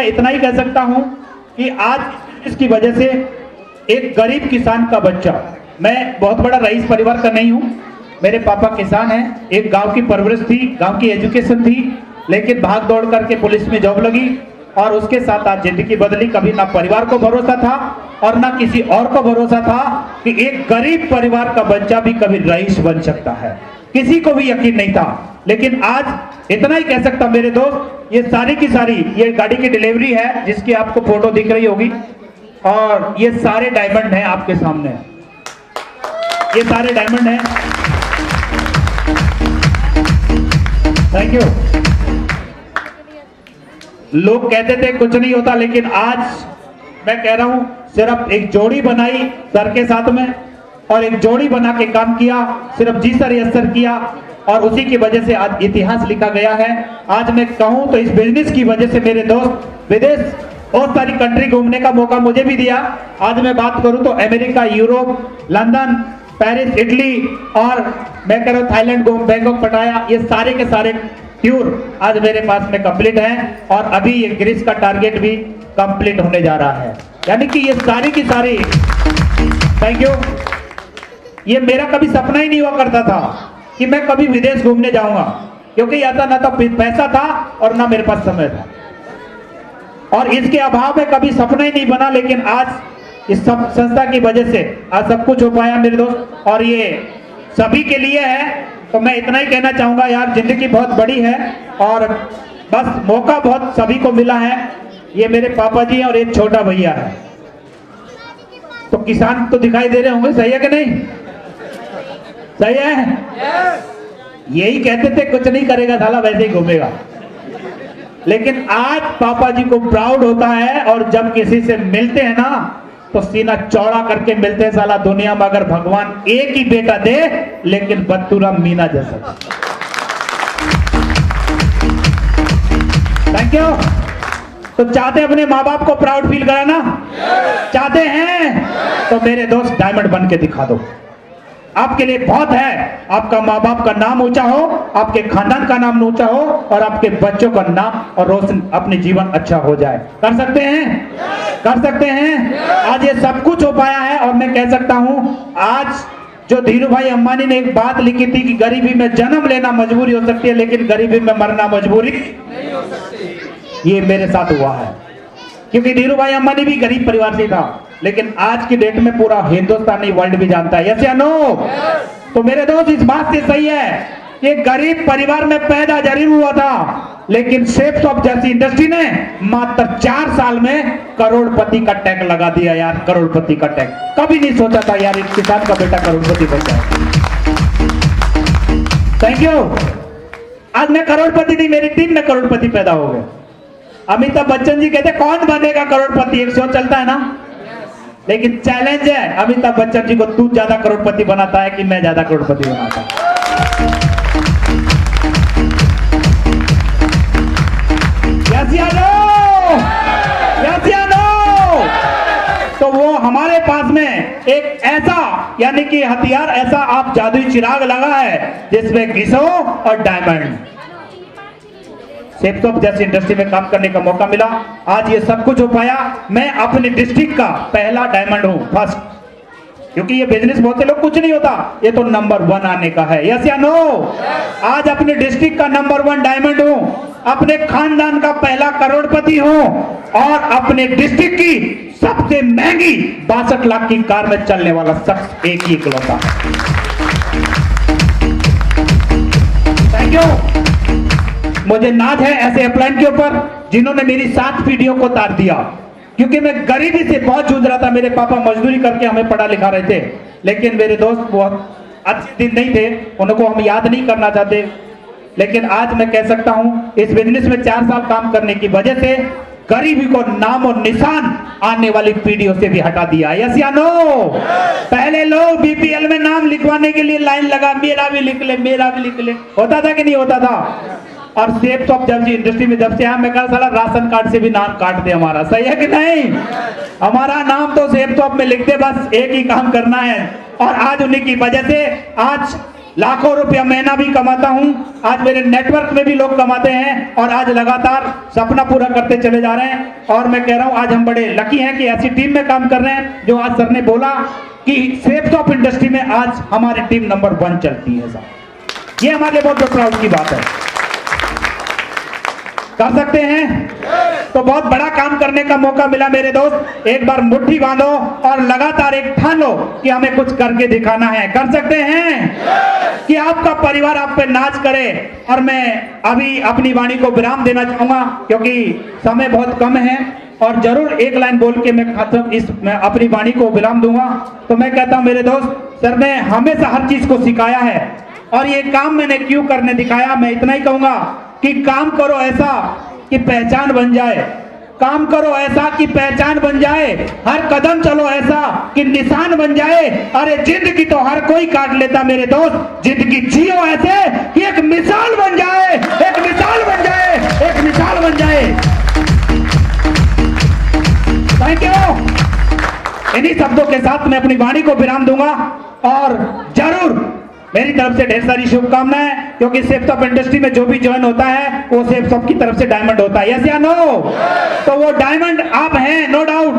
मैं इतना ही कह सकता हूं कि आज इसकी वजह से एक गरीब किसान का बच्चा, मैं बहुत बड़ा रईस परिवार का नहीं हूं, मेरे पापा किसान हैं, एक गांव की परवरिश थी, गांव की एजुकेशन थी, लेकिन भाग दौड़ करके पुलिस में जॉब लगी और उसके साथ आज जिंदगी बदली। कभी ना परिवार को भरोसा था और ना किसी और को भरोसा था कि एक गरीब परिवार का बच्चा भी कभी रईस बन सकता है, किसी को भी यकीन नहीं था। लेकिन आज इतना ही कह सकता मेरे दोस्त, ये सारी की सारी ये गाड़ी की डिलीवरी है जिसकी आपको फोटो दिख रही होगी, और ये सारे डायमंड हैं आपके सामने, ये सारे डायमंड हैं। Thank you. लोग कहते थे कुछ नहीं होता, लेकिन आज मैं कह रहा हूं सिर्फ एक जोड़ी बनाई सर के साथ में और एक जोड़ी बना के काम किया, सिर्फ जी सर यस सर किया, और उसी की वजह से आज इतिहास लिखा गया है। आज मैं कहूं तो इस बिजनेस की वजह से मेरे दोस्त विदेश बहुत सारी कंट्री घूमने का मौका मुझे भी दिया। आज मैं बात करूं तो America, Europe, London, Paris, Italy और मैं कह रहा हूं थाईलैंड, बैंकॉक, पटाया, ये सारे के सारे टूर आज मेरे पास में कंप्लीट है और अभी ये ग्रीस का टारगेट भी कंप्लीट होने जा रहा है। यानी कि ये सारी की सारी, थैंक यू, ये मेरा कभी सपना ही नहीं हुआ करता था कि मैं कभी विदेश घूमने जाऊंगा, क्योंकि आता ना तो पैसा था और ना मेरे पास समय था, और इसके अभाव में कभी सपना ही नहीं बना। लेकिन आज इस सब संस्था की वजह से आज सब कुछ हो पाया मेरे दोस्त, और ये सभी के लिए है। तो मैं इतना ही कहना चाहूंगा यार, जिंदगी बहुत बड़ी है और बस मौका बहुत सभी को मिला है। ये मेरे पापा जी हैं और एक छोटा भैया है, तो किसान तो दिखाई दे रहे होंगे, सही है कि नहीं? सही है। यही कहते थे कुछ नहीं करेगा साला, वैसे ही घूमेगा, लेकिन आज पापा जी को प्राउड होता है और जब किसी से मिलते हैं ना तो सीना चौड़ा करके मिलते हैं। साला दुनिया में अगर भगवान एक ही बेटा दे, लेकिन बत्तूराम मीना जैसा। Thank you. तो चाहते अपने माँ बाप को प्राउड फील कराना? चाहते हैं तो मेरे दोस्त डायमंड बन के दिखा दो। आपके लिए बहुत है, आपका माँ बाप का नाम ऊंचा हो, आपके खानदान का नाम ऊंचा हो और आपके बच्चों का नाम और रोशन अपने जीवन अच्छा हो जाए। कर सकते हैं? कर सकते हैं। आज ये सब कुछ हो पाया है और मैं कह सकता हूं आज जो धीरू भाई अंबानी ने एक बात लिखी थी कि गरीबी में जन्म लेना मजबूरी हो सकती है, लेकिन गरीबी में मरना मजबूरी नहीं हो सकती। ये मेरे साथ हुआ है, क्योंकि धीरू भाई अंबानी भी गरीब परिवार से था, लेकिन आज की डेट में पूरा हिंदुस्तानी वर्ल्ड भी जानता है। यस या नो? तो मेरे दोस्त इस बात से सही है कि गरीब परिवार में पैदा जरूर हुआ था, लेकिन शेप्स ऑफ जैसी इंडस्ट्री ने मात्र 4 साल में करोड़पति का टैग लगा दिया यार, करोड़पति का टैग। कभी नहीं सोचा था यार एक किसान का बेटा करोड़पति बन जाए। Thank you. आज मैं करोड़पति नहीं, मेरी टीम में करोड़पति पैदा हो गए। अमिताभ बच्चन जी कहते कौन बनेगा करोड़पति, एक शो चलता है ना, लेकिन चैलेंज है अमिताभ बच्चन जी को, तू ज्यादा करोड़पति बनाता है कि मैं ज्यादा करोड़पति बनाता हूं? यस या नो? यस या नो? तो वो हमारे पास में एक ऐसा यानी कि हथियार, ऐसा आप जादुई चिराग लगा है जिसमें घिसो और डायमंड सेप्टॉप जैसी इंडस्ट्री में काम करने का मौका मिला। आज ये सब कुछ हो पाया। मैं अपने डिस्ट्रिक्ट का पहला डायमंड हूं, फर्स्ट, क्योंकि ये बिजनेस बहुत से लोग कुछ नहीं होता, ये तो नंबर 1 आने का है। यस या नो? आज अपने डिस्ट्रिक्ट का नंबर 1 डायमंड हूं, अपने खानदान का पहला करोड़पति हूं और अपने डिस्ट्रिक्ट की सबसे महंगी 62 लाख की कार में चलने वाला शख्स एक ही इकलौता। Thank you. मुझे नाज है ऐसे अपलाइन के ऊपर जिन्होंने मेरी 7 पीढ़ियों को तार दिया, क्योंकि मैं गरीबी से बहुत जूझ रहा था। मेरे पापा मजदूरी करके हमें पढ़ा लिखा रहे थे, लेकिन मेरे दोस्त बहुत अच्छे दिन नहीं थे, उनको हम याद नहीं करना चाहते। लेकिन आज मैं कह सकता हूं इस बिजनेस में 4 साल काम करने की वजह से गरीबी को नाम और निशान आने वाली पीढ़ियों से भी हटा दिया। यस या नो? पहले लोग बीपीएल में नाम लिखवाने के लिए लाइन लगा, मेरा भी लिख ले, मेरा भी लिख ले, होता था कि नहीं होता था? और सेप्स ऑफ जब इंडस्ट्री में जब से हम, मैं कहा साला राशन कार्ड से भी नाम काट दे हमारा, सही है कि नहीं? हमारा नाम तो सेप्स ऑफ में लिख दे, बस एक ही काम करना है। और आज उन्हीं की वजह से आज लाखों रुपया महीना भी कमाता हूं, आज मेरे नेटवर्क में भी लोग कमाते हैं और आज लगातार सपना पूरा करते चले जा रहे हैं। और मैं कह रहा हूं आज हम बड़े लकी हैं कि ऐसी टीम में काम कर रहे हैं जो आज सर ने बोला कि सेफ्टॉप इंडस्ट्री में आज हमारी टीम नंबर 1 चलती है साहब। ये हमारे लिए बहुत प्राउड की बात है। कर सकते हैं तो बहुत बड़ा काम करने का मौका मिला मेरे दोस्त। एक बार मुट्ठी बांधो और लगातार एक ठान लो कि हमें कुछ करके दिखाना है। कर सकते हैं कि आपका परिवार आप पे नाच करे। और मैं अभी अपनी वाणी को विराम देना चाहूंगा क्योंकि समय बहुत कम है और जरूर एक लाइन बोल के मैं अपनी वाणी को विराम दूंगा। तो मैं कहता हूं मेरे दोस्त, सर ने हमेशा हर चीज को सिखाया है और ये काम मैंने क्यों करने दिखाया। मैं इतना ही कहूंगा कि काम करो ऐसा कि पहचान बन जाए, काम करो ऐसा कि पहचान बन जाए, हर कदम चलो ऐसा कि निशान बन जाए। अरे जिंदगी तो हर कोई काट लेता मेरे दोस्त, जिंदगी जियो ऐसे कि एक मिसाल बन जाए, एक मिसाल बन जाए, एक मिसाल बन जाए। Thank you. इन्हीं शब्दों के साथ मैं अपनी वाणी को विराम दूंगा और जरूर मेरी तरफ से ढेर सारी शुभकामनाएं, क्योंकि सेफ्टॉप इंडस्ट्री में जो भी ज्वाइन होता है वो सेफ्टॉप की तरफ से डायमंड होता है। यस या नो? तो वो डायमंड आप हैं, नो डाउट।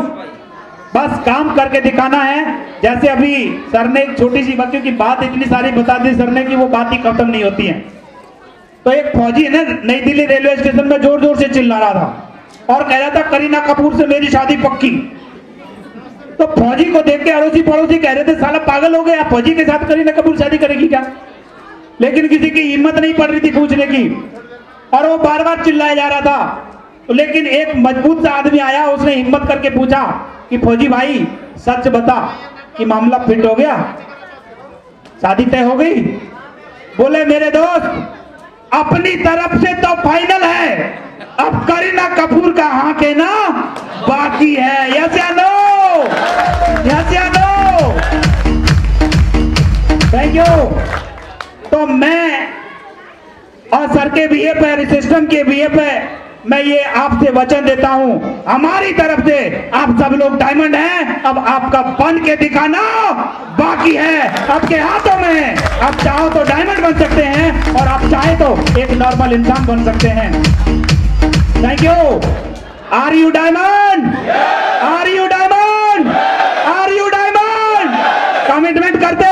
बस काम करके दिखाना है। जैसे अभी सर ने एक छोटी सी बच्चों की बात इतनी सारी बता दी सर ने कि वो बात ही खत्म नहीं होती है। तो एक फौजी है ना, नई दिल्ली रेलवे स्टेशन में जोर जोर से चिल्ला रहा था और कह रहा था करीना कपूर से मेरी शादी पक्की। तो फौजी को देख के अड़ोसी पड़ोसी कह रहे थे साला पागल हो गया, फौजी के साथ करीना कपूर शादी करेगी क्या? लेकिन किसी की हिम्मत नहीं पड़ रही थी पूछने की और वो बार बार चिल्लाया जा रहा था। लेकिन एक मजबूत सा आदमी आया, उसने हिम्मत करके पूछा कि फौजी भाई सच बता कि मामला फिट हो गया, शादी तय हो गई? बोले मेरे दोस्त अपनी तरफ से तो फाइनल है, अब करीना कपूर का हाँ कहना बाकी है। यस या नो? यस या नो? Thank you. तो मैं और सर के बीए पे, सिस्टम के बीए पे मैं ये आपसे वचन देता हूं, हमारी तरफ से आप सब लोग डायमंड हैं। अब आपका बन के दिखाना बाकी है, आपके हाथों में है। आप चाहो तो डायमंड बन सकते हैं और आप चाहे तो एक नॉर्मल इंसान बन सकते हैं। Thank you. Are you diamond? Are you diamond? Are you diamond? Commitment करते